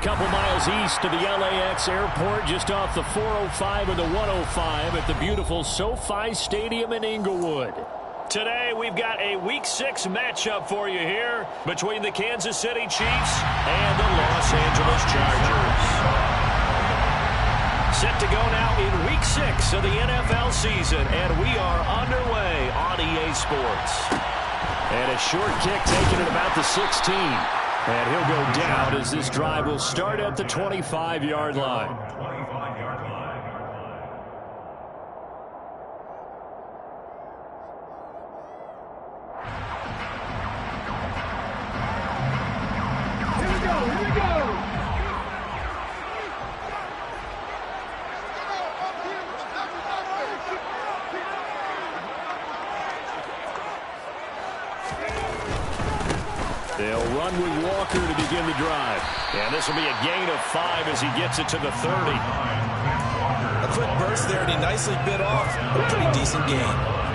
couple miles east of the LAX airport, just off the 405 and the 105 at the beautiful SoFi Stadium in Inglewood. Today, we've got a Week 6 matchup for you here between the Kansas City Chiefs and the Los Angeles Chargers. Set to go now in Week 6 of the NFL season, and we are underway on EA Sports. And a short kick taken at about the 16. And he'll go down as this drive will start at the 25-yard line. Here we go. They'll run with Walker to begin the drive. And this will be a gain of 5 as he gets it to the 30. A quick burst there, and he nicely bit off a pretty decent gain.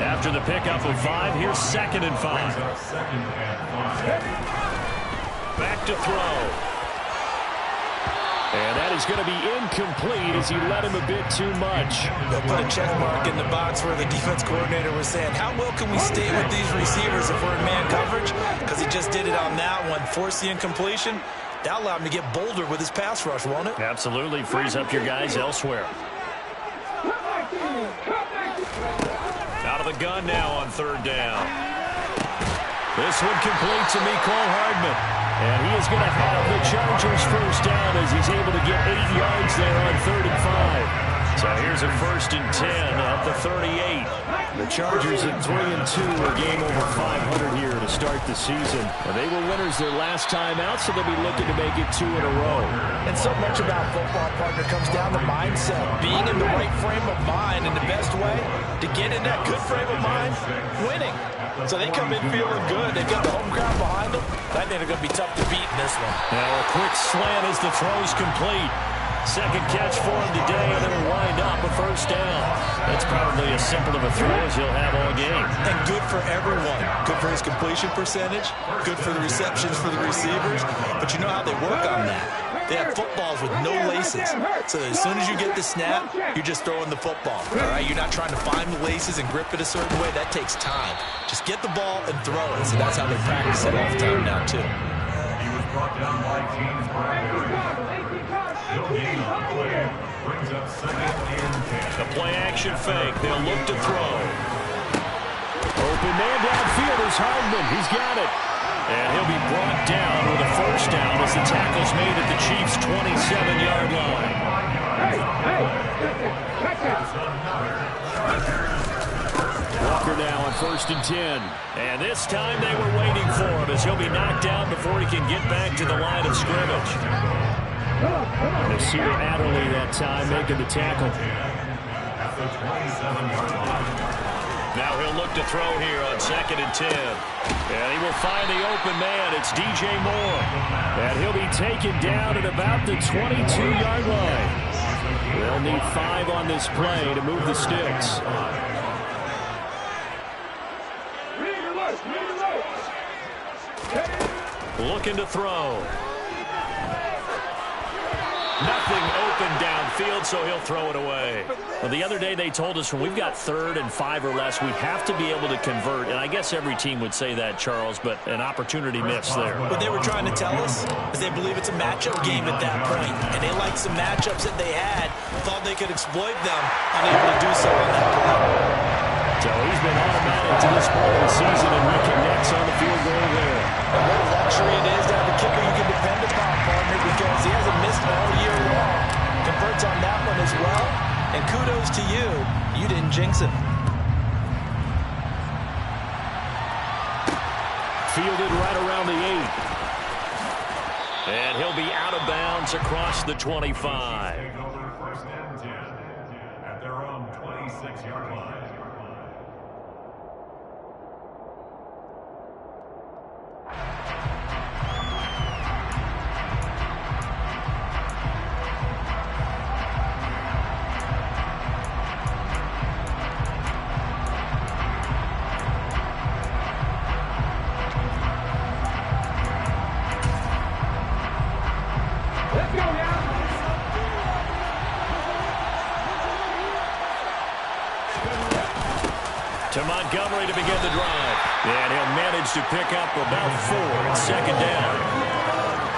After the pickup of 5, here's 2nd and 5. Back to throw. And that is going to be incomplete as he let him a bit too much. They'll put a check mark in the box where the defense coordinator was saying, how well can we stay with these receivers if we're in man coverage? Because he just did it on that one, forced the incompletion. That allowed him to get bolder with his pass rush, won't it? Absolutely. Frees up your guys elsewhere. Out of the gun now on 3rd down. This one complete to Mecole Hardman. And he is going to have the Chargers first down as he's able to get 8 yards there on 3rd and 5. So here's a 1st and 10 at the 38. The Chargers at 3-2 are game over 500 here to start the season. And they were winners their last time out, so they'll be looking to make it 2 in a row. And so much about football, partner, comes down to mindset. Being in the right frame of mind, and the best way to get in that good frame of mind, winning. So they come in feeling good. They've got the home crowd behind them. I think they're going to be tough to beat in this one. Now a quick slant as the throw's complete. 2nd catch for him today, and it'll wind up a 1st down. That's probably as simple of a throw as he'll have all game. And good for everyone. Good for his completion percentage. Good for the receptions for the receivers. But you know how they work on that. They have footballs with no laces. So as soon as you get the snap, you're just throwing the football. All right? You're not trying to find the laces and grip it a certain way. That takes time. Just get the ball and throw it. So that's how they practice it all the time now, too. He was brought down by James Bradbury. No gain on the play. Brings up 2nd and 10. The play action fake. They'll look to throw. Open man downfield is Hardman. He's got it. And he'll be brought down with a 1st down as the tackle's made at the Chiefs' 27-yard line. Walker now on 1st and 10. And this time they were waiting for him as he'll be knocked down before he can get back to the line of scrimmage. Nasir Adderley that time making the tackle. Now he'll look to throw here on 2nd and 10. And he will find the open man. It's DJ Moore. And he'll be taken down at about the 22-yard line. They'll need 5 on this play to move the sticks. Looking to throw. Nothing open downfield, so he'll throw it away. Well, the other day they told us when we've got 3rd and 5 or less, we have to be able to convert. And I guess every team would say that, Charles, but an opportunity missed there. What they were trying to tell us is they believe it's a matchup game at that point. And they liked some matchups that they had, thought they could exploit them, unable to do so on that play. So he's been automatic to this part of the season and reconnects on the field goal there. And what a luxury it is to have a kicker you can depend upon, partner, because he hasn't missed all year long. Converts on that one as well. And kudos to you. You didn't jinx it. Fielded right around the 8. And he'll be out of bounds across the 25. Take over 1st and 10 at their own 26-yard line. Let's go. To Montgomery to begin the drive. And he'll manage to pick up about 4 on second down.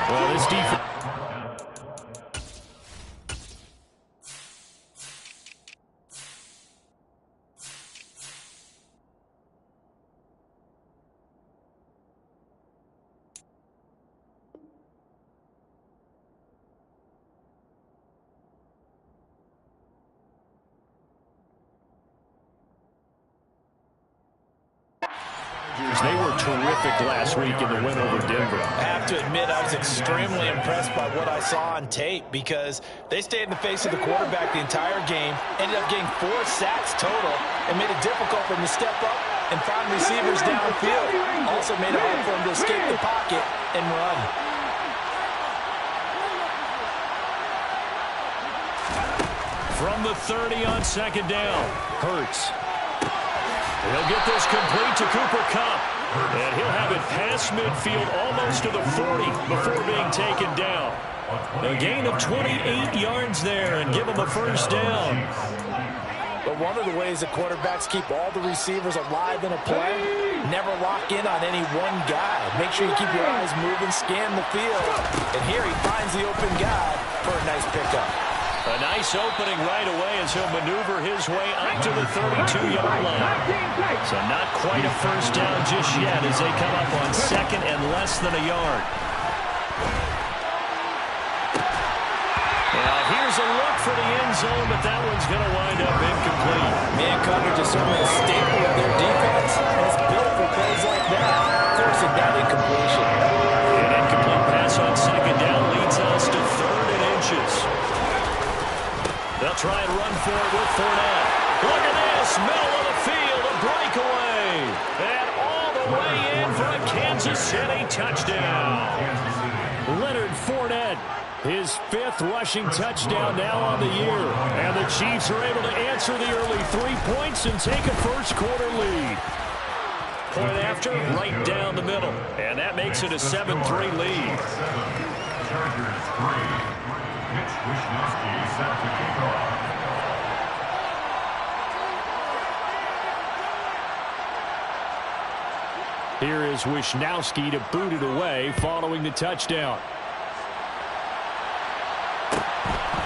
Well, this defense... They were terrific last week in the win over Denver. I have to admit, I was extremely impressed by what I saw on tape because they stayed in the face of the quarterback the entire game, ended up getting 4 sacks total, and made it difficult for him to step up and find receivers downfield. Also made it hard for him to escape the pocket and run. From the 30 on second down, Hurts. He'll get this complete to Cooper Kupp. And he'll have it past midfield almost to the 40 before being taken down. A gain of 28 yards there and give him a first down. But one of the ways that quarterbacks keep all the receivers alive in a play, never lock in on any one guy. Make sure you keep your eyes moving, scan the field. And here he finds the open guy for a nice pickup. A nice opening right away as he'll maneuver his way up to the 32-yard line. So not quite a first down just yet as they come up on second and less than a yard. Now here's a look for the end zone, but that one's going to wind up incomplete. Man coverage is certainly a staple of their defense, and it's built for plays like that, forcing that incompletion. An incomplete pass on second down leads us to 3rd and inches. They'll try and run for it with Fournette. Look at this, middle of the field, a breakaway. And all the way in for a Kansas City touchdown. Leonard Fournette, his 5th rushing touchdown now on the year. And the Chiefs are able to answer the early 3 points and take a first-quarter lead. Point after, right down the middle. And that makes it a 7-3 lead. Chargers 3. Mitch Wishnowsky set to kick off. Here is Wishnowsky to boot it away following the touchdown.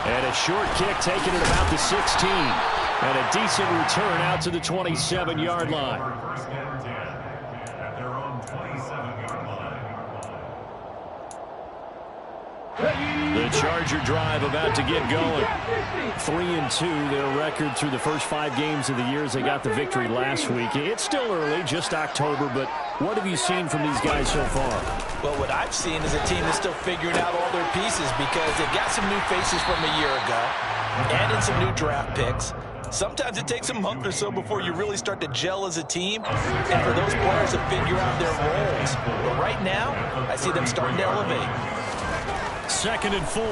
And a short kick taken at about the 16. And a decent return out to the 27-yard line. First and 10 at their own 27-yard line. The Charger drive about to get going. 3-2, their record through the first 5 games of the year as they got the victory last week. It's still early, just October, but what have you seen from these guys so far? Well, what I've seen is a team that's still figuring out all their pieces because they've got some new faces from a year ago, added some new draft picks. Sometimes it takes a month or so before you really start to gel as a team and for those players to figure out their roles. But right now, I see them starting to elevate. 2nd and 4.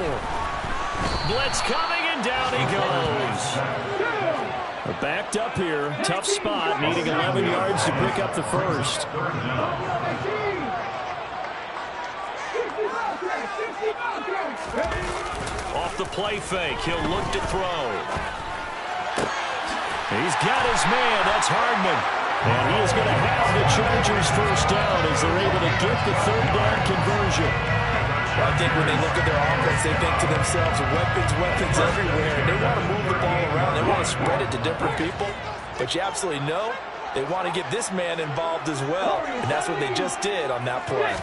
Blitz coming, and down he goes. They're backed up here. Tough spot, needing 11 yards to pick up the first. Off the play fake, he'll look to throw. He's got his man, that's Hardman. And he is going to have the Chargers first down as they're able to get the 3rd down conversion. Well, I think when they look at their offense, they think to themselves, weapons everywhere. And they want to move the ball around. They want to spread it to different people. But you absolutely know they want to get this man involved as well. And that's what they just did on that play.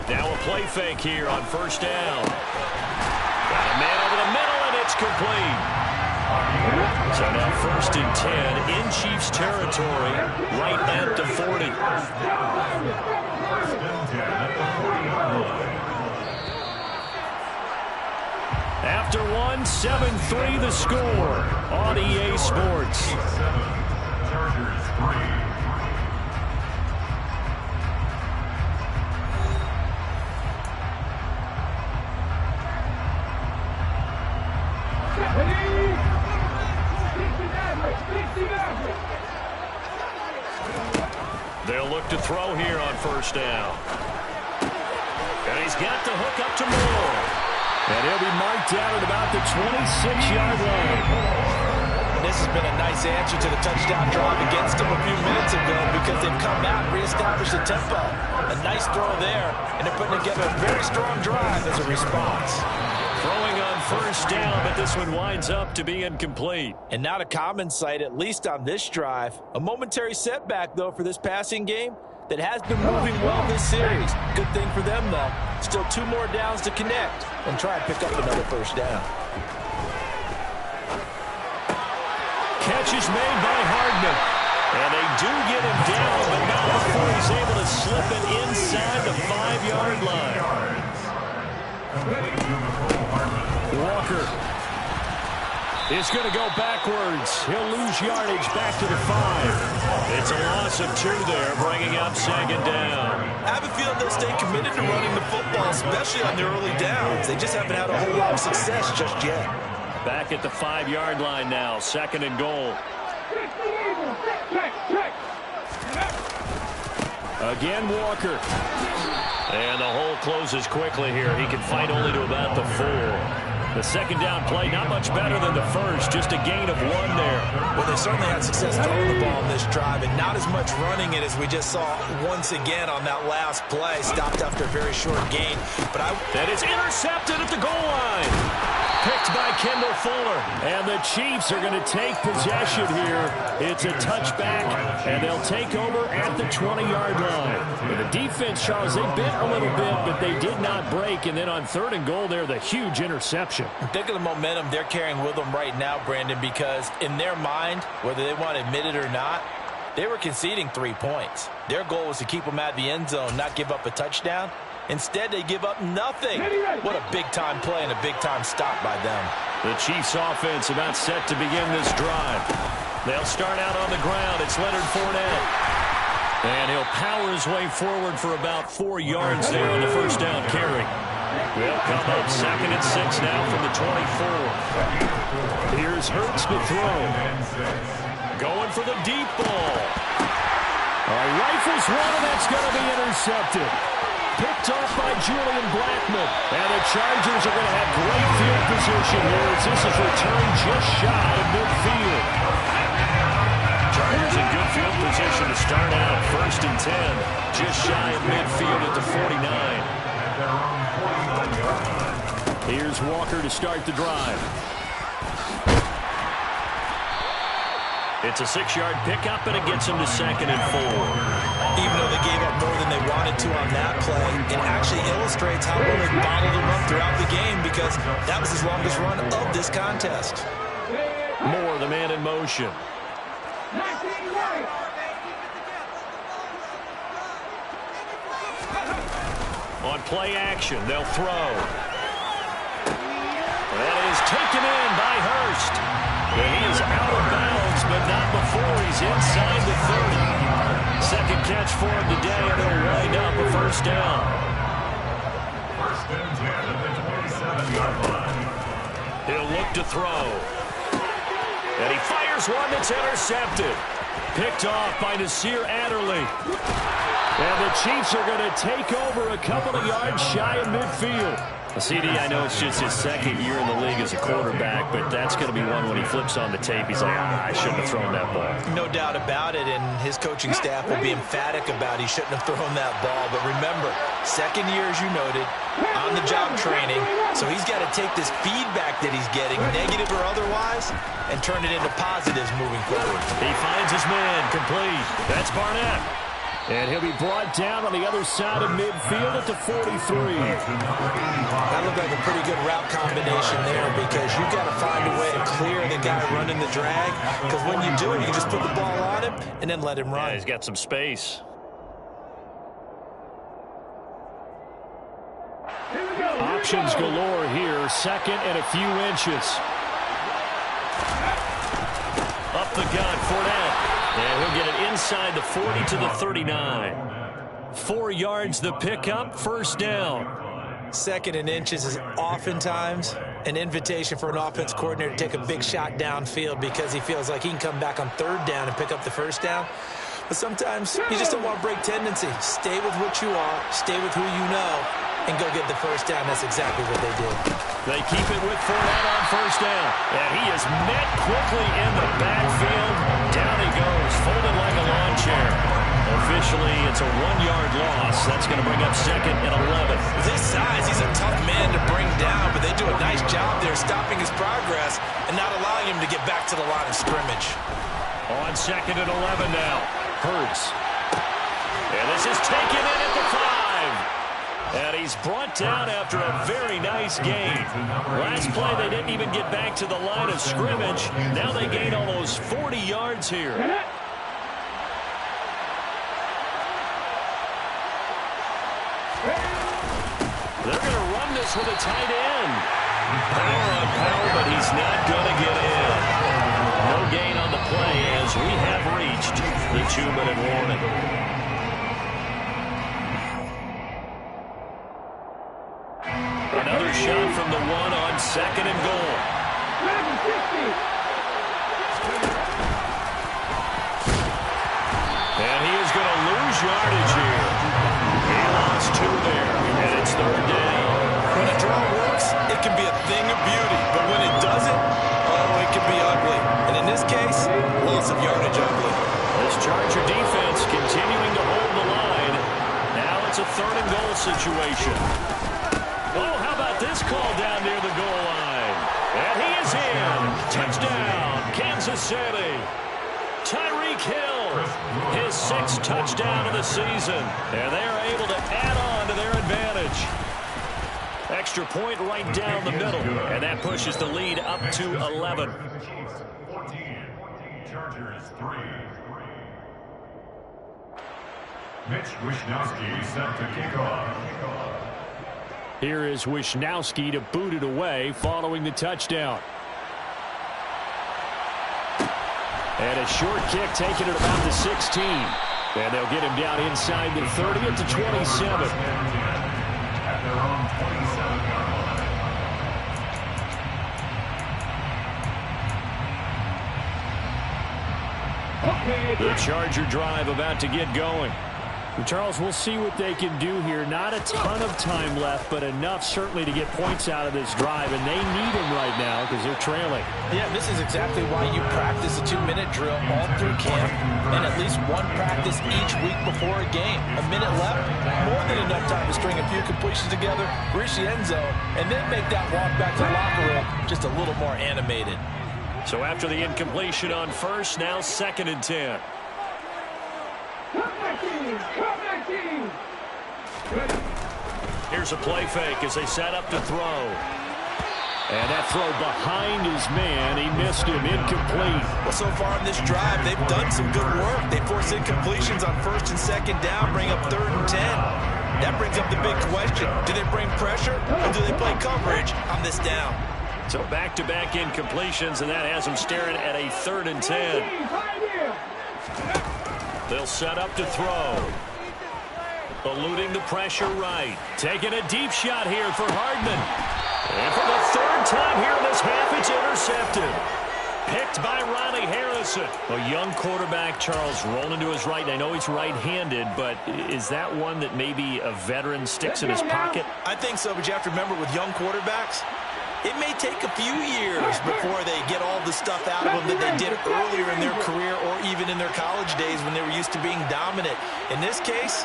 Now a play fake here on first down. Got a man over the middle, and it's complete. So now 1st and 10 in Chiefs territory, right at the 40. 1st and 10 at the 40-yard line. After 7-3 the score on EA Sports. 7, Chargers 3. They'll look to throw here on first down. And he's got the hook up to Moore. And he'll be marked down at about the 26-yard line. this has been a nice answer to the touchdown drive against them a few minutes ago because they've come out and reestablished the tempo. A nice throw there, and they're putting together a very strong drive as a response. Throwing on first down, but this one winds up to be incomplete. And not a common sight, at least on this drive. A momentary setback, though, for this passing game that has been moving well this series. Good thing for them, though. Still 2 more downs to connect and try and pick up another first down. Catch is made by Hardman. And they do get him down, but not before he's able to slip it inside the 5-yard line. Walker is going to go backwards. He'll lose yardage back to the 5. It's a loss of 2 there, bringing up second down. I have a feeling they'll stay committed to running the football, especially on their early downs. They just haven't had a whole lot of success just yet. Back at the 5-yard line now, second and goal. Again, Walker. And the hole closes quickly here. He can fight only to about the 4. The second down play, not much better than the first, just a gain of 1 there. Well, they certainly had success throwing the ball in this drive, and not as much running it as we just saw once again on that last play. Stopped after a very short gain. That is intercepted at the goal line. Picked by Kendall Fuller. And the Chiefs are going to take possession here. It's a touchback, and they'll take over at the 20-yard line. And the defense, Charles, they bit a little bit, but they did not break. And then on third and goal there, the huge interception. Think of the momentum they're carrying with them right now, Brandon, because in their mind, whether they want to admit it or not, they were conceding 3 points. Their goal was to keep them out of the end zone, not give up a touchdown. Instead, they give up nothing. What a big-time play and a big-time stop by them. The Chiefs' offense about set to begin this drive. They'll start out on the ground. It's Leonard Fournette. And he'll power his way forward for about 4 yards there on the first down carry. They'll come up second and 6 now from the 24. Here's Hurts to throw. Going for the deep ball. Rifles one, and that's going to be intercepted. Picked off by Julian Blackmon. And the Chargers are going to have great field position here as this is returned just shy of midfield. Chargers in good field position to start out. First and 10. Just shy of midfield at the 49. Here's Walker to start the drive. It's a 6-yard pickup, and it gets him to second and 4. Even though they gave up more than they wanted to on that play, it actually illustrates how well they bottled them up throughout the game because that was his longest run of this contest. Moore, the man in motion. On play action, they'll throw. That is taken in by Hurst. And he is out of bounds, but not before he's inside the 30. Second catch for him today, and he'll wind up a first down. First and 10 at the 27-yard line. He'll look to throw. And he fires one that's intercepted. Picked off by Nasir Adderley. And the Chiefs are going to take over a couple of yards shy of midfield. CD, I know it's just his second year in the league as a quarterback, but that's going to be one when he flips on the tape. He's like, I shouldn't have thrown that ball. No doubt about it, and his coaching staff will be emphatic about he shouldn't have thrown that ball. But remember, second year, as you noted, on-the-job training, so he's got to take this feedback that he's getting, negative or otherwise, and turn it into positives moving forward. He finds his man complete. That's Barnett. And he'll be brought down on the other side of midfield at the 43. That looked like a pretty good route combination there because you've got to find a way to clear the guy running the drag. Because when you do it, you can just put the ball on him and then let him run. Yeah, he's got some space. Options galore here. Second and a few inches. Up the gut, Fournette. And he'll get it inside the 40 to the 39. 4 yards the pickup, first down. Second and inches is oftentimes an invitation for an offense coordinator to take a big shot downfield because he feels like he can come back on third down and pick up the first down. But sometimes you just don't want to break tendency. Stay with what you are, stay with who you know, and go get the first down. That's exactly what they did. They keep it with Fournette on first down. And he is met quickly in the backfield. Down he goes, folded like a lawn chair. Officially, it's a 1-yard loss. That's going to bring up 2nd and 11. With his size, he's a tough man to bring down, but they do a nice job there stopping his progress and not allowing him to get back to the line of scrimmage. On 2nd and 11 now. Hurts. And this is taken in at the 5. And he's brought down after a very nice gain. Last play, they didn't even get back to the line of scrimmage. Now they gain almost 40 yards here. They're going to run this with a tight end. Power on power, but he's not going to get in. No gain on the play as we have reached the 2-minute warning. Another shot from the 1 on 2nd and goal. And he is going to lose yardage here. He lost 2 there, and it's 3rd down. When a draw works, it can be a thing of beauty, but when it doesn't, oh, it can be ugly. And in this case, loss of yardage ugly. This Charger defense continuing to hold the line. Now it's a 3rd and goal situation. Oh, how about this call down near the goal line? And he is in. Touchdown, Kansas City. Tyreek Hill, his 6th touchdown of the season. And they are able to add on to their advantage. Extra point right down the middle. And that pushes the lead up to 11. 14. Chargers 3. Mitch Wishnowsky set to kick off. Here is Wishnowsky to boot it away following the touchdown. And a short kick taken at about the 16. And they'll get him down inside the 30 at the 27. At their own 27-yard line. The Charger drive about to get going. Charles, we'll see what they can do here. Not a ton of time left, but enough certainly to get points out of this drive, and they need them right now because they're trailing. Yeah, this is exactly why you practice a 2-minute drill all through camp and at least one practice each week before a game. A minute left, more than enough time to string a few completions together, reach the end zone, and then make that walk back to the locker room just a little more animated. So after the incompletion on first, now 2nd and 10. Here's a play fake as they set up to throw. And that throw behind his man. He missed him. Incomplete. Well, so far in this drive, they've done some good work. They force incompletions on 1st and 2nd down, bring up 3rd and 10. That brings up the big question. Do they bring pressure or do they play coverage on this down? So back-to-back incompletions, and that has them staring at a 3rd and 10. They'll set up to throw. Eluding the pressure right. Taking a deep shot here for Hardman. And for the 3rd time here in this half, it's intercepted. Picked by Ronnie Harrison. A young quarterback, Charles, rolling to his right. I know he's right-handed, but is that one that maybe a veteran sticks in his pocket? I think so, but you have to remember with young quarterbacks, it may take a few years before they get all the stuff out of them that they did earlier in their career or even in their college days when they were used to being dominant. In this case,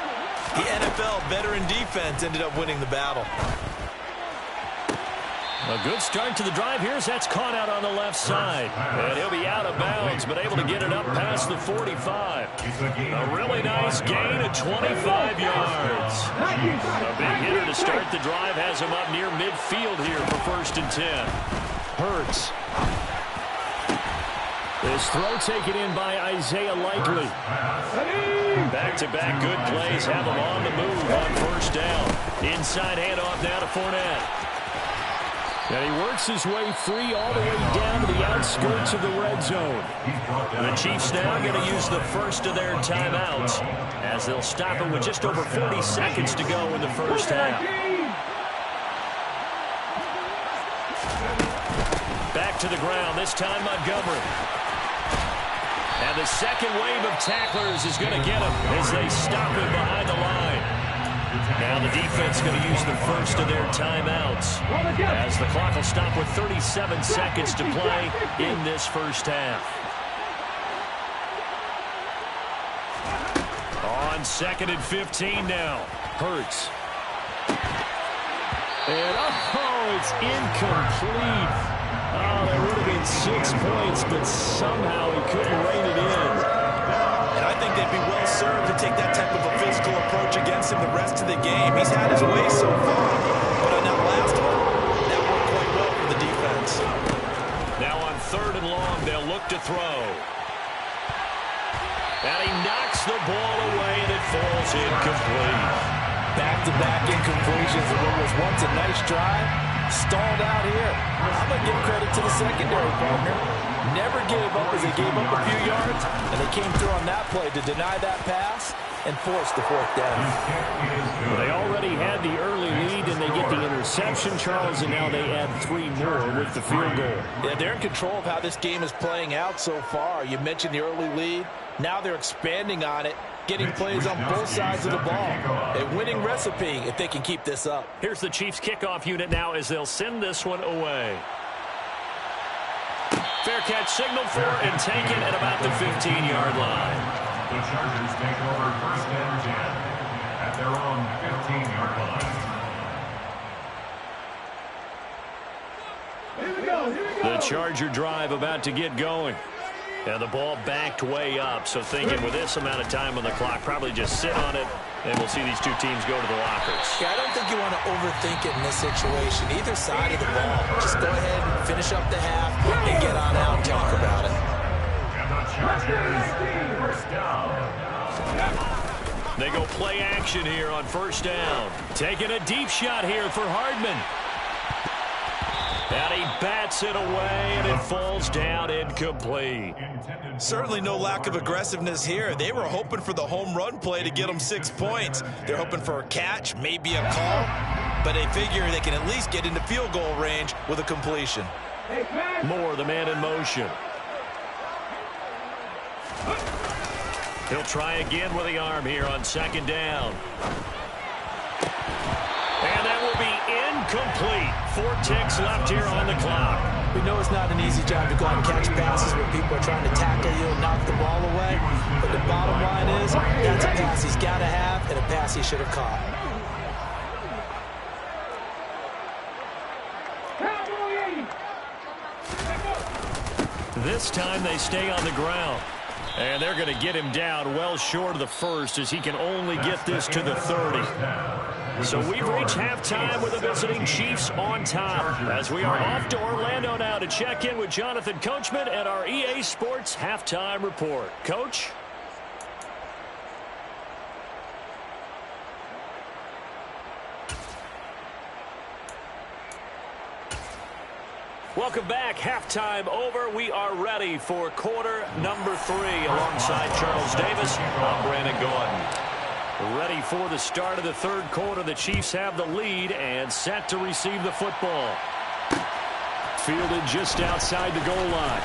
the NFL veteran defense ended up winning the battle. A good start to the drive here as that's caught out on the left side. And he'll be out of bounds, but able to get it up past the 45. A really nice gain of 25 yards. A big hitter to start the drive has him up near midfield here for 1st and 10. Hurts. This throw taken in by Isaiah Likely. Back-to-back good plays have him on the move on 1st down. Inside handoff now to Fournette. And he works his way free all the way down to the outskirts of the red zone. The Chiefs now going to use the first of their timeouts as they'll stop it with just over 40 seconds to go in the 1st half. Back to the ground, this time Montgomery. And the second wave of tacklers is going to get him as they stop him behind the line. Now the defense going to use the first of their timeouts as the clock will stop with 37 seconds to play in this first half. On 2nd and 15 now. Hurts. And, it's incomplete. Oh, that would have been 6 points, but somehow he couldn't rein it in. And I think they'd be well served to take that type of a physical approach against him the rest of the game. He's had his way so far, but on that last one, that worked quite well for the defense. Now on 3rd and long, they'll look to throw. And he knocks the ball away, and it falls incomplete. Back-to-back incompletions of what was once a nice drive. Stalled out here. I'm going to give credit to the secondary partner. Never gave up as they gave up a few yards, and they came through on that play to deny that pass and force the 4th down. They already had the early lead, and they get the interception, Charles, and now they add 3 more with the field goal. Yeah, they're in control of how this game is playing out so far. You mentioned the early lead. Now they're expanding on it, getting plays on both sides of the ball. A winning recipe if they can keep this up. Here's the Chiefs kickoff unit now as they'll send this one away. Fair catch signaled for and taken at about the 15-yard line. The Chargers take over 1st and 10 at their own 15-yard line. Here we go, here we go. The Charger drive about to get going. And the ball backed way up, so thinking with this amount of time on the clock, probably just sit on it, and we'll see these two teams go to the lockers. Yeah, I don't think you want to overthink it in this situation. Either side of the ball. Just go ahead and finish up the half and get on out and talk about it. And the Chargers, 1st down. They go play action here on 1st down. Taking a deep shot here for Hardman. And he bats it away, and it falls down incomplete. Certainly no lack of aggressiveness here. They were hoping for the home run play to get them 6 points. They're hoping for a catch, maybe a call, but they figure they can at least get into field goal range with a completion. Moore, the man in motion. He'll try again with the arm here on 2nd down. And that will be incomplete. 4 ticks left here on the clock. We know it's not an easy job to go out and catch passes where people are trying to tackle you and knock the ball away. But the bottom line is, that's a pass he's got to have and a pass he should have caught. This time they stay on the ground. And they're going to get him down well short of the 1st as he can only get this to the 30. So we've reached halftime with the visiting Chiefs on top as we are off to Orlando now to check in with Jonathan Coachman and our EA Sports Halftime Report. Coach? Welcome back. Halftime over. We are ready for quarter number 3 alongside Charles Davis. I'm Brandon Gordon. Ready for the start of the 3rd quarter. The Chiefs have the lead and set to receive the football. Fielded just outside the goal line.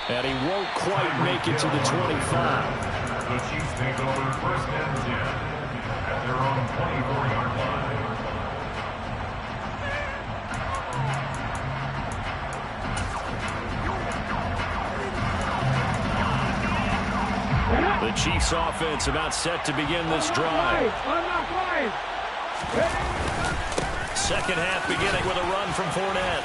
And he won't quite make it to the 25. The Chiefs take over 1st and 10 at their own 24-yard line. The Chiefs offense about set to begin this drive. Second half beginning with a run from Fournette.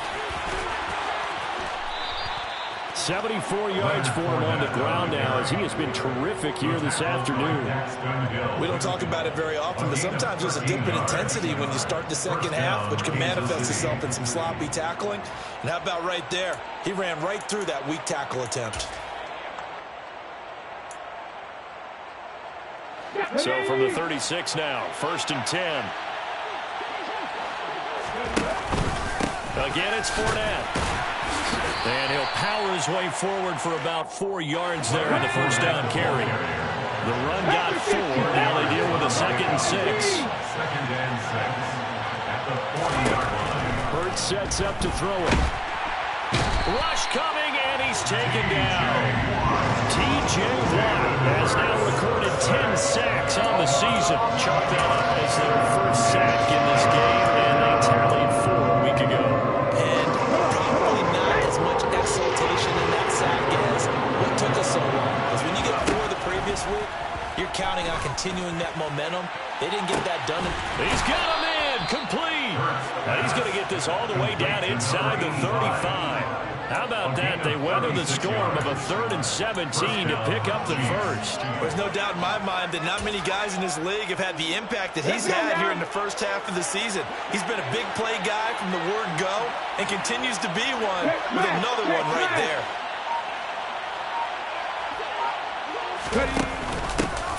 74 yards for him on the ground now as he has been terrific here this afternoon. We don't talk about it very often, but sometimes there's a dip in intensity when you start the second half, which can manifest itself in some sloppy tackling. And how about right there? He ran right through that weak tackle attempt. So from the 36 now, 1st and 10. Again, it's Fournette. And he'll power his way forward for about 4 yards there on the 1st down carry. The run got 4. Now they deal with a 2nd and 6. 2nd and 6 at the 40-yard line. Hurts sets up to throw it. Rush coming, and he's taken down. T.J. Watt has now recorded 10 sacks on the season. Chalk that up as their first sack in this game, and they tallied 4 a week ago. And probably not as much exultation in that sack as what took us so long. Because when you get 4 the previous week, you're counting on continuing that momentum. They didn't get that done. He's got him in, complete. And he's going to get this all the way down inside the 35. How about that? They weather the storm of a 3rd and 17 to pick up the first. There's no doubt in my mind that not many guys in this league have had the impact that he's had here in the first half of the season. He's been a big play guy from the word go and continues to be one with another one right there.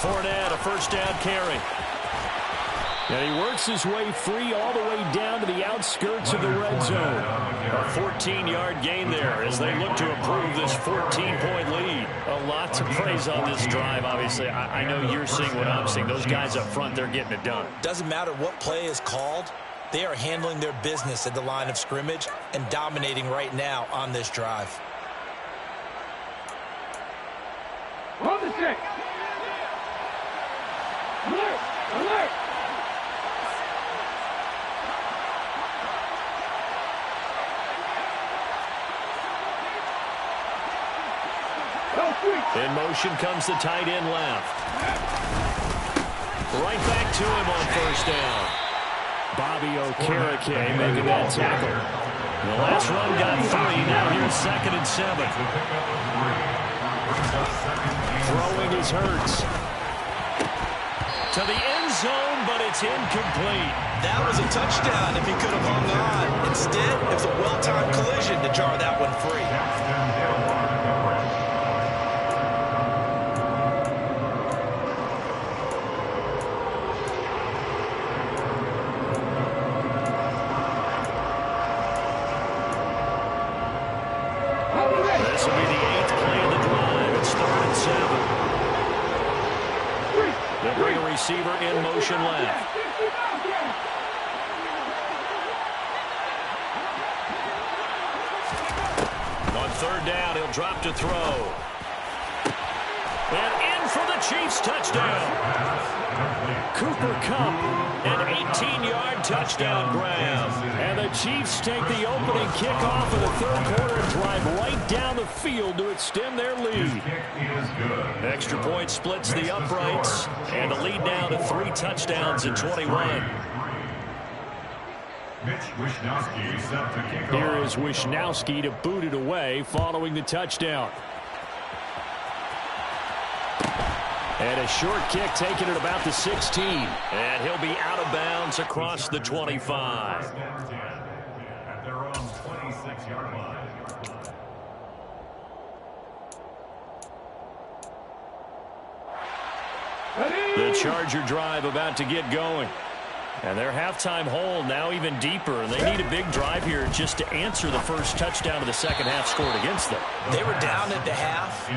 Fournette, a first down carry. And he works his way free all the way down to the outskirts of the red zone. A 14-yard gain there as they look to improve this 14-point lead. A lot to praise on this drive, obviously. I know you're seeing what I'm seeing. Those guys up front, they're getting it done. Doesn't matter what play is called. They are handling their business at the line of scrimmage and dominating right now on this drive. On the check. Alert! Alert! In motion comes the tight end left. Right back to him on first down. Bobby Okereke making that tackle. The last run got 3. Now here's 2nd and 7. Throwing is Hurts. To the end zone, but it's incomplete. That was a touchdown if he could have hung on. Instead, it was a well-timed collision to jar that one free. This will be the 8th play of the drive. It's 3rd and 7. They'll bring a receiver in motion left. On 3rd down, he'll drop to throw. And in for the Chiefs touchdown. Cooper Kupp, an 18-yard touchdown grab. And the Chiefs take the opening kickoff of the 3rd quarter and drive right down the field to extend their lead. Extra point splits the uprights, and the lead now to 3 touchdowns in 21. Here is Wishnowski to boot it away following the touchdown. And a short kick taken at about the 16. And he'll be out of bounds across the 25. At their own 26-yard line. The Charger drive about to get going. And their halftime hole now even deeper. And they need a big drive here just to answer the first touchdown of the second half scored against them. They were down at the half.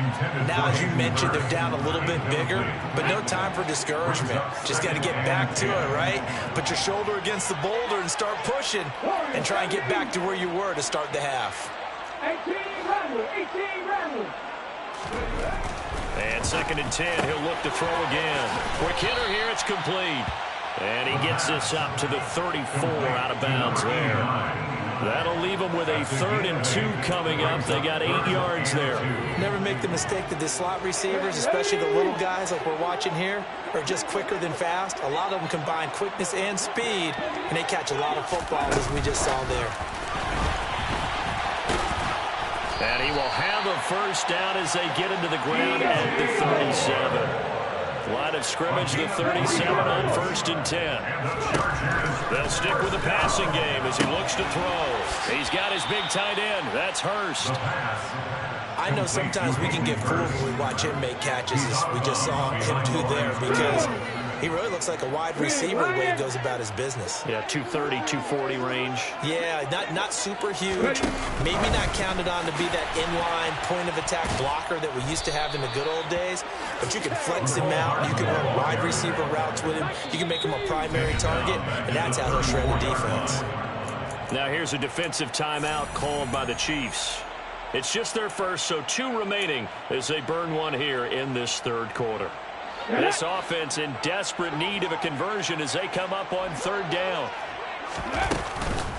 Now, as you mentioned, they're down a little bit bigger, but no time for discouragement. Just got to get back to it, right? Put your shoulder against the boulder and start pushing and try and get back to where you were to start the half. 18 Rambler, 18 Rambler. And 2nd and 10, he'll look to throw again. Quick hitter here, it's complete. And he gets this up to the 34 out of bounds there. That'll leave them with a 3rd and 2 coming up. They got 8 yards there. Never make the mistake that the slot receivers, especially the little guys like we're watching here, are just quicker than fast. A lot of them combine quickness and speed, and they catch a lot of footballs, as we just saw there. And he will have a first down as they get into the ground at the 37. Line of scrimmage, the 37 on 1st and 10. They'll stick with the passing game as he looks to throw. He's got his big tight end. That's Hurst. I know sometimes we can get fooled when we watch him make catches, as we just saw him do there, because he really looks like a wide receiver the way he goes about his business. Yeah, 230, 240 range. Yeah, not super huge. Maybe not counted on to be that inline point-of-attack blocker that we used to have in the good old days, but you can flex him out. You can run wide receiver routes with him. You can make him a primary target, and that's how he'll shred the defense. Now here's a defensive timeout called by the Chiefs. It's just their first, so 2 remaining as they burn one here in this third quarter. This offense in desperate need of a conversion as they come up on 3rd down.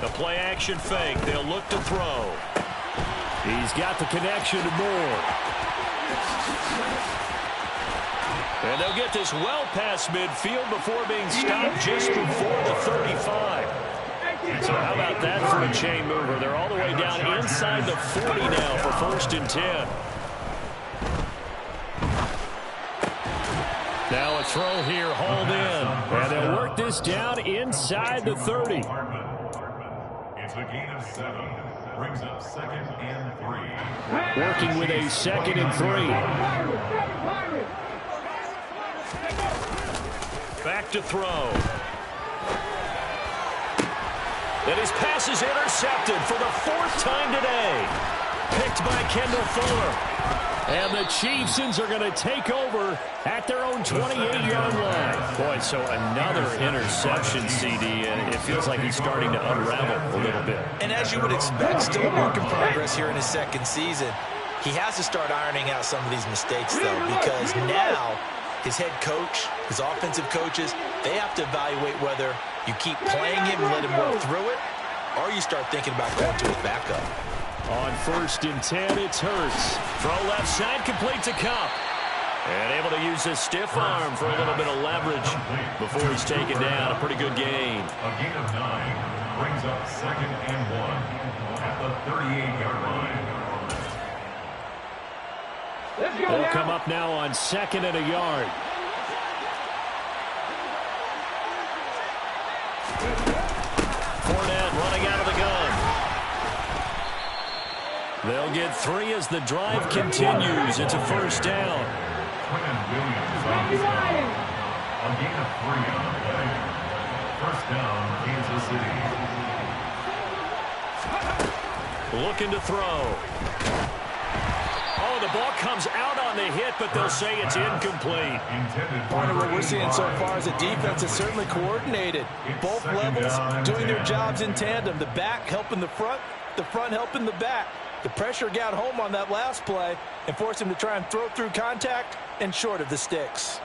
The play action fake. They'll look to throw. He's got the connection to Moore. And they'll get this well past midfield before being stopped just before the 35. So how about that for a chain mover? They're all the way down inside the 40 now for 1st and 10. Now a throw here, hauled in. And they'll work this down inside the 30. It's a gain of 7. Brings up 2nd and 3. Working with a 2nd and 3. Back to throw. And his pass is intercepted for the 4th time today. Picked by Kendall Fuller. And the Chiefs are going to take over at their own 28-yard line. Boy, so another interception, CD, and it feels like he's starting to unravel a little bit. And as you would expect, still a work in progress here in his 2nd season. He has to start ironing out some of these mistakes, though, because now his head coach, his offensive coaches, they have to evaluate whether you keep playing him and let him work through it, or you start thinking about going to his backup. On 1st and 10, it's Hurts. Throw left side, complete to Cup. And able to use his stiff arm for a little bit of leverage before he's taken down. A pretty good gain. A gain of 9 brings up 2nd and 1 at the 38-yard line. They'll come up now on 2nd and a yard. Fournette running out of the gun. They'll get 3 as the drive continues. It's a 1st down. Quinn Williams on the stop. A gain of 3 on the play. 1st down, Kansas City. Looking to throw. Oh, the ball comes out on the hit, but they'll say it's incomplete. Part of what we're seeing so far is the defense is certainly coordinated. Both levels doing their jobs in tandem. The back helping the front helping the back. The pressure got home on that last play and forced him to try and throw through contact and short of the sticks.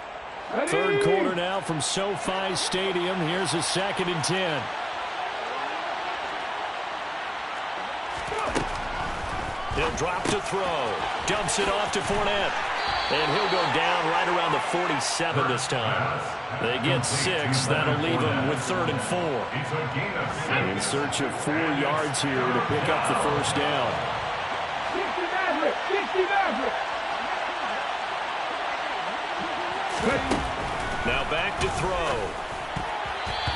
3rd quarter now from SoFi Stadium. Here's a 2nd and 10. He'll drop to throw. Dumps it off to Fournette. And he'll go down right around the 47 this time. They get 6. That'll leave them with 3rd and 4. In search of 4 yards here to pick up the 1st down. 60 Maverick. Now back to throw.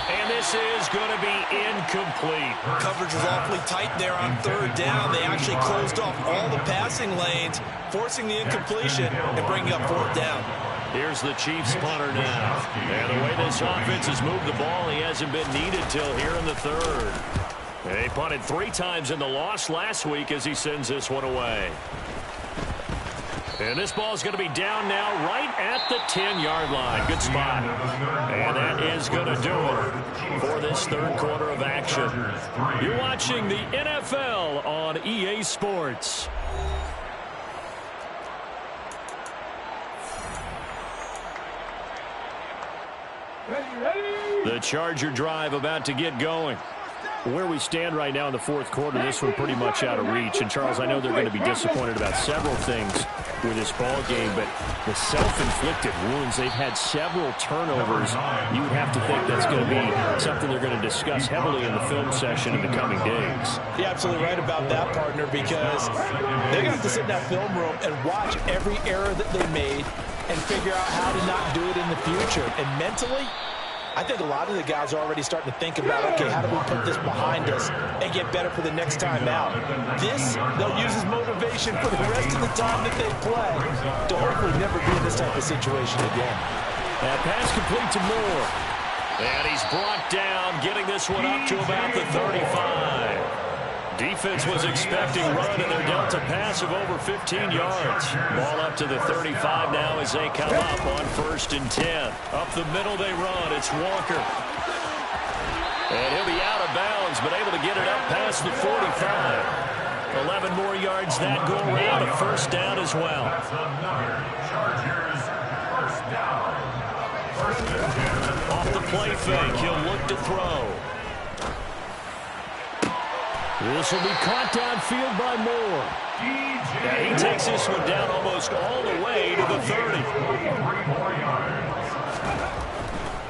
And this is going to be incomplete. Coverage was awfully tight there on 3rd down. They actually closed off all the passing lanes, forcing the incompletion and bringing up 4th down. Here's the Chiefs punter now. And the way this offense has moved the ball, he hasn't been needed till here in the 3rd. They punted 3 times in the loss last week as he sends this one away. And this ball is going to be down now right at the 10-yard line. Good spot. And that is going to do it for this 3rd quarter of action. You're watching the NFL on EA Sports. The Charger drive about to get going. Where we stand right now in the 4th quarter, this one pretty much out of reach. And, Charles, I know they're going to be disappointed about several things with this ball game, but the self-inflicted wounds, they've had several turnovers. You would have to think that's going to be something they're going to discuss heavily in the film session in the coming days. You're absolutely right about that, partner, because they're going to have to sit in that film room and watch every error that they made and figure out how to not do it in the future. And mentally, I think a lot of the guys are already starting to think about, okay, how do we put this behind us and get better for the next time out? This, they'll use as motivation for the rest of the time that they play to hopefully never be in this type of situation again. That pass complete to Moore. And he's brought down, getting this one up to about the 35. Defense was expecting run, and they're dealt a pass of over 15 yards. Ball up to the 35 now as they come up on 1st and 10. Up the middle they run. It's Walker. And he'll be out of bounds, but able to get it up past the 45. 11 more yards that go around. A first down as well. That's another Chargers first down. First and 10. Off the play fake, he'll look to throw. This will be caught downfield by Moore. Yeah, he takes this one down almost all the way to the 30. 23 more yards.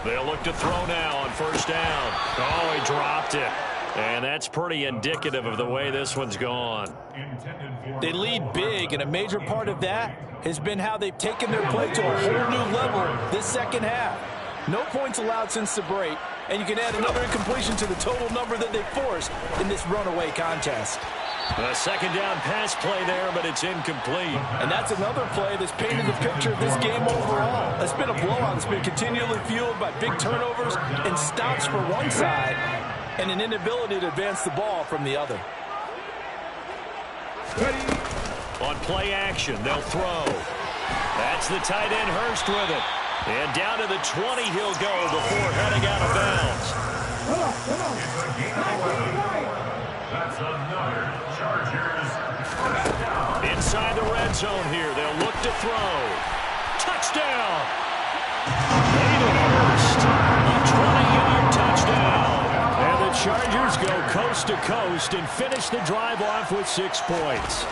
They'll look to throw now on first down. Oh, he dropped it. And that's pretty indicative of the way this one's gone. They lead big, and a major part of that has been how they've taken their play to a whole new level this second half. No points allowed since the break, and you can add another incompletion to the total number that they forced in this runaway contest. A second down pass play there, but it's incomplete. And that's another play that's painted the picture of this game overall. It's been a blowout that's been continually fueled by big turnovers and stops for one side and an inability to advance the ball from the other. On play action, they'll throw. That's the tight end Hurst with it. And down to the 20 he'll go before heading out of bounds. That's another Chargers first down. Inside the red zone here, they'll look to throw. Touchdown! Hayden Hurst, a 20-yard touchdown. And the Chargers go coast to coast and finish the drive off with 6 points.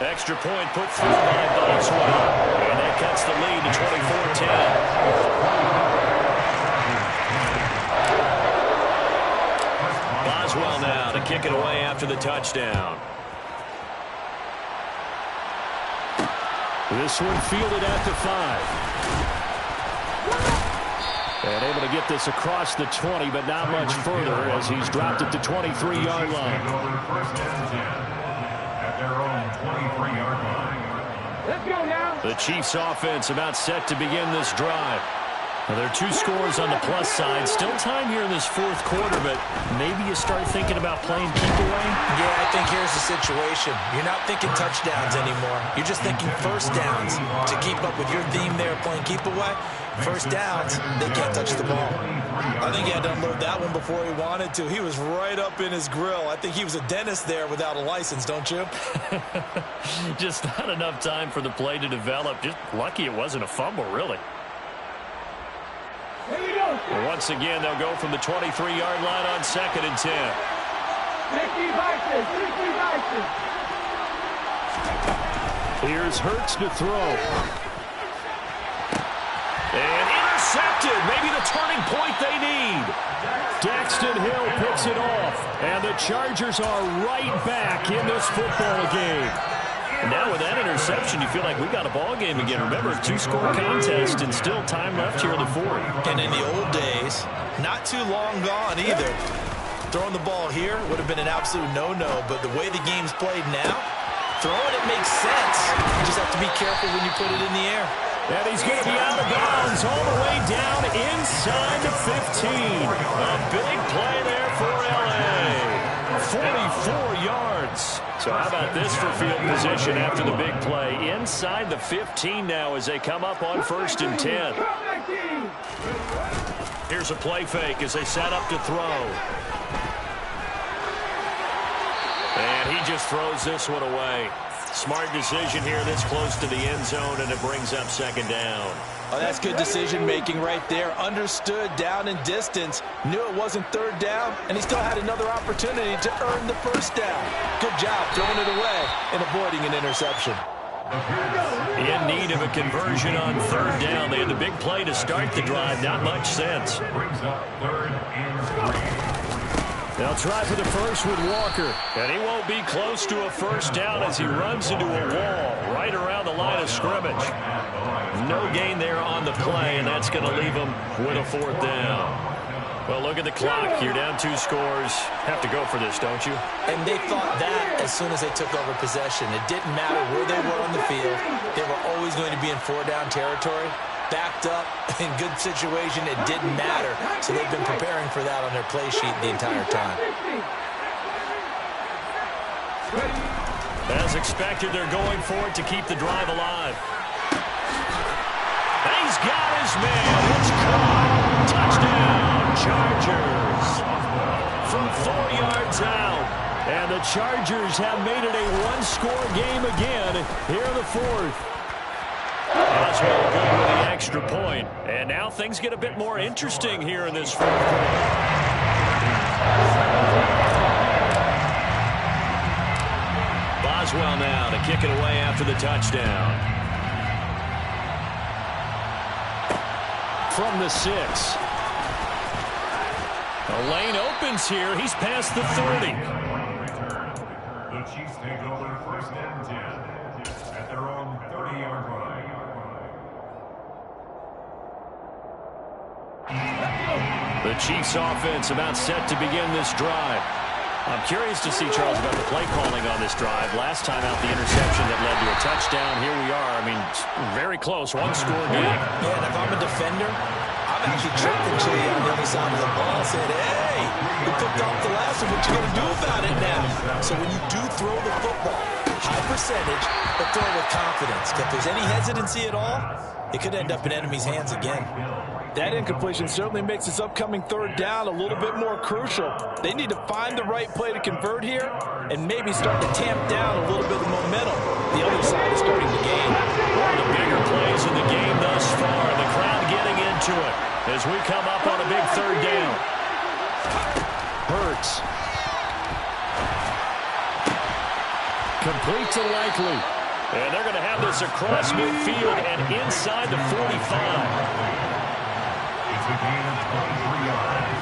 Extra point put through by Boswell. And that cuts the lead to 24-10. Boswell now to kick it away after the touchdown. This one fielded at the 5. And able to get this across the 20, but not much further as he's dropped it to 23-yard line. First and 10 at their own 23-yard line. Let's go now. The Chiefs offense about set to begin this drive. Now, there are 2 scores on the plus side. Still time here in this fourth quarter, but maybe you start thinking about playing keep away? Yeah, I think here's the situation. You're not thinking touchdowns anymore. You're just thinking first downs. To keep up with your theme there, playing keep away, first downs, they can't touch the ball. I think he had to unload that one before he wanted to. He was right up in his grill. I think he was a dentist there without a license, don't you? Just not enough time for the play to develop. Just lucky it wasn't a fumble, really. Here we go. Once again, they'll go from the 23-yard line on 2nd and 10. 50 vices. Here's Hurts to throw. And intercepted. Maybe the turning point they need. Daxton Hill picks it off. And the Chargers are right back in this football game. Now with that interception, you feel like we got a ball game again. Remember, 2-score contest and still time left here in the fourth. And in the old days, not too long gone either. Throwing the ball here would have been an absolute no-no, but the way the game's played now, throwing it makes sense. You just have to be careful when you put it in the air. And he's going to be out of bounds all the way down inside the 15. A big play there for L.A. 44 yards. So how about this for field position after the big play? Inside the 15 now as they come up on 1st and 10. Here's a play fake as they set up to throw. And he just throws this one away. Smart decision here this close to the end zone, and it brings up 2nd down. Oh, that's good decision-making right there. Understood down and distance. Knew it wasn't 3rd down, and he still had another opportunity to earn the 1st down. Good job throwing it away and avoiding an interception. In need of a conversion on 3rd down. They had the big play to start the drive. Not much sense. Brings up 3rd and 3. They'll try for the first with Walker. And he won't be close to a 1st down as he runs into a wall right around the line of scrimmage. No gain there on the play, and that's going to leave him with a 4th down. Well, look at the clock. You're down 2 scores. Have to go for this, don't you? And they thought that as soon as they took over possession. It didn't matter where they were on the field. They were always going to be in 4-down territory. Backed up, in good situation, it didn't matter. So they've been preparing for that on their play sheet the entire time. As expected, they're going for it to keep the drive alive. He's got his man. It's caught. Touchdown, Chargers. from 4 yards out. And the Chargers have made it a one-score game again here in the fourth. Boswell good with the extra point. And now things get a bit more interesting here in this fourth quarter. Boswell now to kick it away after the touchdown. From the 6. The lane opens here. He's past the 30. The Chiefs take over first and 10 at their own 30-yard line. The Chiefs offense about set to begin this drive. I'm curious to see, Charles, about the play calling on this drive. Last time out, the interception that led to a touchdown. Here we are. I mean, very close. One-score game. Yeah, and if I'm a defender, I'm actually chirping to you on the other side of the ball, saying, hey, you picked off the last one. What you going to do about it now? So when you do throw the football, high percentage, but throw it with confidence. If there's any hesitancy at all, it could end up in enemy's hands again. That incompletion certainly makes this upcoming third down a little bit more crucial. They need to find the right play to convert here and maybe start to tamp down a little bit of momentum. The other side is starting to gain. One of the bigger plays in the game thus far. The crowd getting into it as we come up on a big third down. Hurts. Complete to Likely. And they're going to have this across midfield and inside the 45. It's a gain of 23 yards.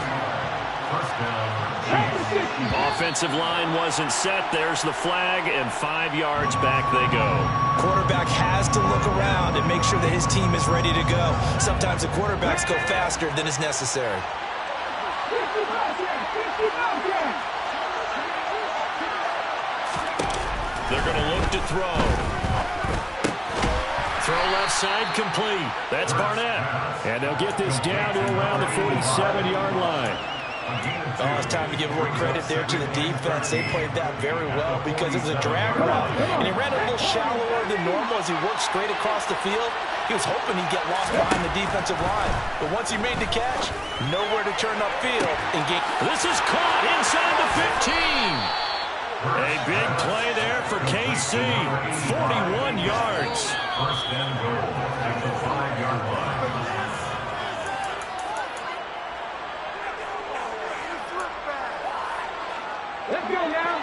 First down, Chiefs. Offensive line wasn't set. There's the flag, and 5 yards back they go. Quarterback has to look around and make sure that his team is ready to go. Sometimes the quarterbacks go faster than is necessary. They're going to look to throw. Throw left side complete. That's Barnett. And they'll get this down to around the 47-yard line. Oh, it's time to give a little credit there to the defense. They played that very well because it was a drag route. And he ran a little shallower than normal as he worked straight across the field. He was hoping he'd get lost behind the defensive line. But once he made the catch, nowhere to turn upfield and get... This is caught inside the 15. A big play there for KC. 41 yards. First and goal at the 5-yard line. Let's go now.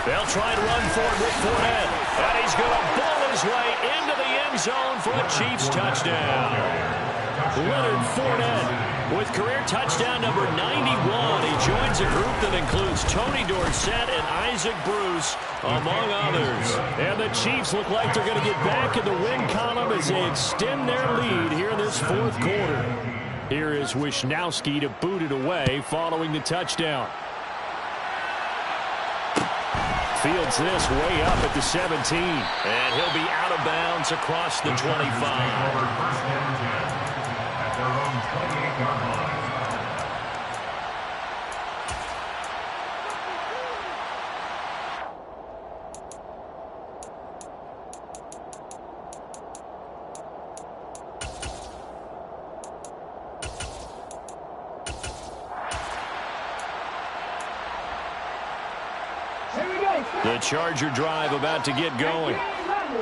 They'll try and run for it with Fournette. And he's going to ball his way into the end zone for a Chiefs touchdown. Leonard Fournette with career touchdown number 91. He joins a group that includes Tony Dorsett and Isaac Bruce, among others. And the Chiefs look like they're going to get back in the win column as they extend their lead here in this fourth quarter. Here is Wisnowski to boot it away following the touchdown. Fields this way up at the 17. And he'll be out of bounds across the 25. First and 10 at their own 28-yard line. The Charger drive about to get going.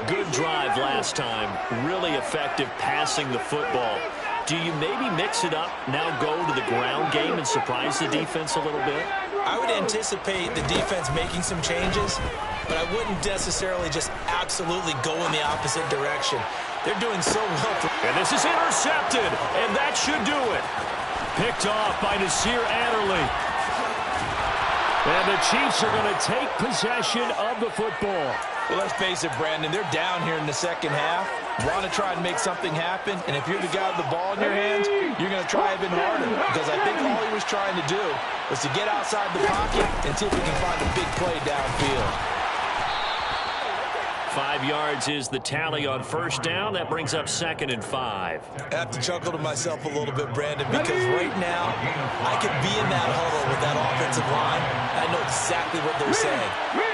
Good drive last time. Really effective passing the football. Do you maybe mix it up, now go to the ground game and surprise the defense a little bit? I would anticipate the defense making some changes, but I wouldn't necessarily just absolutely go in the opposite direction. They're doing so well. And this is intercepted, and that should do it. Picked off by Nasir Adderley. And the Chiefs are going to take possession of the football. Well, let's face it, Brandon, they're down here in the second half. Want to try and make something happen, and if you're the guy with the ball in your hands, you're going to try even harder, because I think all he was trying to do was to get outside the pocket and see if he can find a big play downfield. 5 yards is the tally on first down. That brings up 2nd and 5. I have to chuckle to myself a little bit, Brandon, because right now I could be in that huddle with that offensive line. I know exactly what they're saying.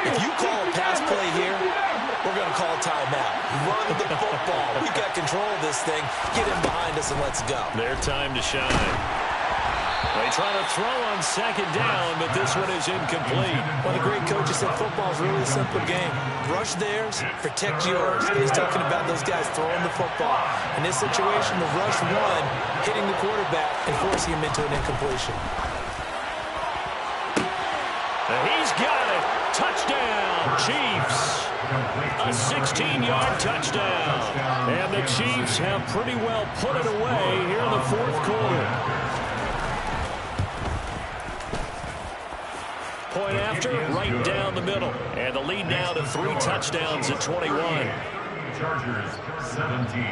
If you call a pass play here, we're going to call a timeout. Run the football. We got control of this thing. Get in behind us and let's go. Their time to shine. They try to throw on second down, but this one is incomplete. One of the great coaches said football is really a simple game. Rush theirs, protect yours. He's talking about those guys throwing the football. In this situation, the rush one, hitting the quarterback and forcing him into an incompletion. And he's got it. Touchdown, Chiefs. A 16-yard touchdown. And the Chiefs have pretty well put it away here in the fourth quarter. Point after, right down the middle. And the lead now to 3 touchdowns at 21. Chargers 17.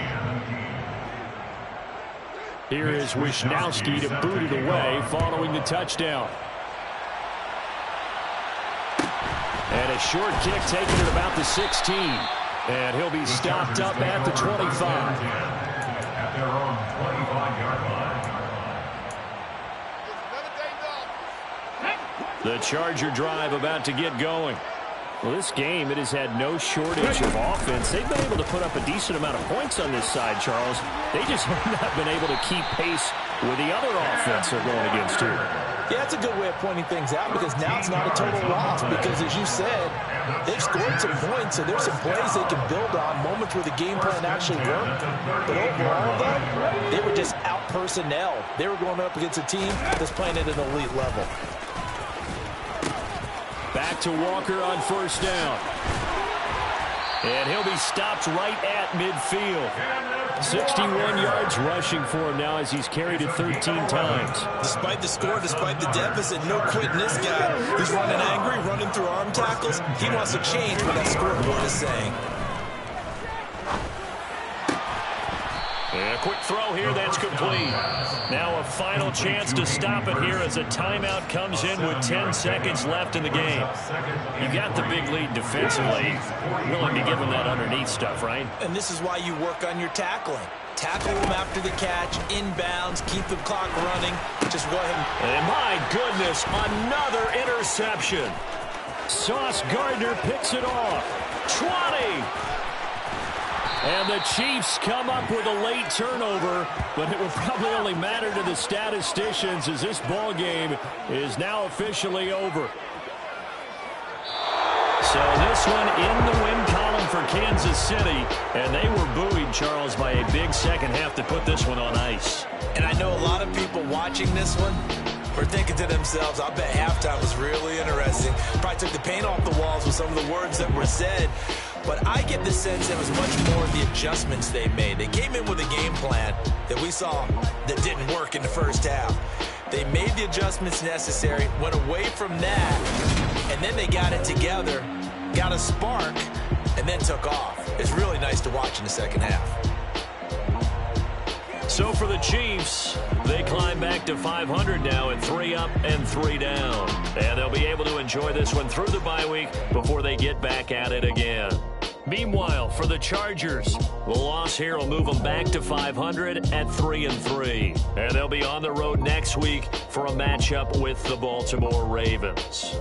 Here is Wisnowski to boot it away following the touchdown. And a short kick taken at about the 16. And he'll be stopped up at the 25. At their own 25-yard line. The Charger drive about to get going. Well, this game, it has had no shortage of offense. They've been able to put up a decent amount of points on this side, Charles. They just have not been able to keep pace with the other offense they're going against here. Yeah, that's a good way of pointing things out because now it's not a total loss because, as you said, they've scored some points, so there's some plays they can build on, moments where the game plan actually worked. But overall, though, they were just out-personnel. They were going up against a team that's playing at an elite level. Back to Walker on first down. And he'll be stopped right at midfield. 61 yards rushing for him now as he's carried it 13 times. Despite the score, despite the deficit, no quitting this guy. He's running angry, running through arm tackles. He wants to change what that scoreboard is saying. And a quick throw here, that's complete. Now a final chance to stop it here as a timeout comes in with 10 seconds left in the game. You got the big lead defensively. Willing to give them that underneath stuff, right? And this is why you work on your tackling. Tackle them after the catch, inbounds, keep the clock running. Just go ahead and my goodness, another interception. Sauce Gardner picks it off. 20. And the Chiefs come up with a late turnover, but it will probably only matter to the statisticians as this ball game is now officially over. So this one in the win column for Kansas City, and they were buoyed, Charles, by a big second half to put this one on ice. And I know a lot of people watching this one were thinking to themselves, I bet halftime was really interesting. Probably took the paint off the walls with some of the words that were said. But I get the sense it was much more the adjustments they made. They came in with a game plan that we saw that didn't work in the first half. They made the adjustments necessary, went away from that, and then they got it together, got a spark, and then took off. It's really nice to watch in the second half. So for the Chiefs, they climb back to 500 now at 3 up and 3 down. And they'll be able to enjoy this one through the bye week before they get back at it again. Meanwhile, for the Chargers, the loss here will move them back to 500 at 3-3. And they'll be on the road next week for a matchup with the Baltimore Ravens.